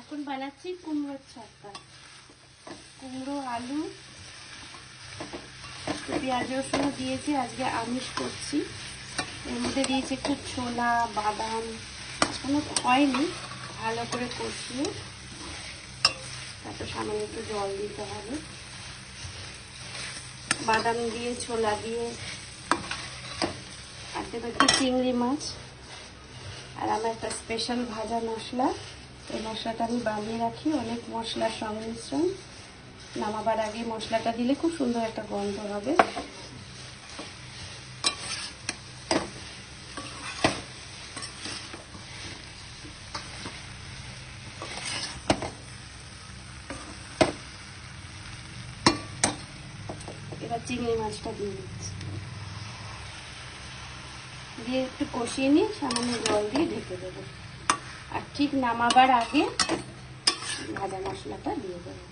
এখন বানাচ্ছি কুমড়োর ছক্কা। কুমড়ো, আলু, পেঁয়াজ রসুন দিয়েছি, আজকে আমিষ করছি। এর মধ্যে দিয়েছি একটু ছোলা, বাদাম, এখনো হয়নি, ভালো করে কষিয়ে তারপর সামান্য একটু জল দিতে হবে। বাদাম দিয়ে, ছোলা দিয়ে, আর দেবো একটু চিংড়ি মাছ, আর আমার একটা স্পেশাল ভাজা মশলা। এই মশলাটা আমি বানিয়ে রাখি, অনেক মশলার সংমিশ্রণ। নামাবার আগে মশলাটা দিলে খুব সুন্দর একটা গন্ধ হবে। এবার চিংড়ি মাছটা দিয়ে দিচ্ছি, দিয়ে একটু কষিয়ে নিয়ে সামান্য জল দিয়ে ঢেকে দেবো। আর ঠিক নামাবার আগে ভাজা মশলাটা দিয়ে দেবো।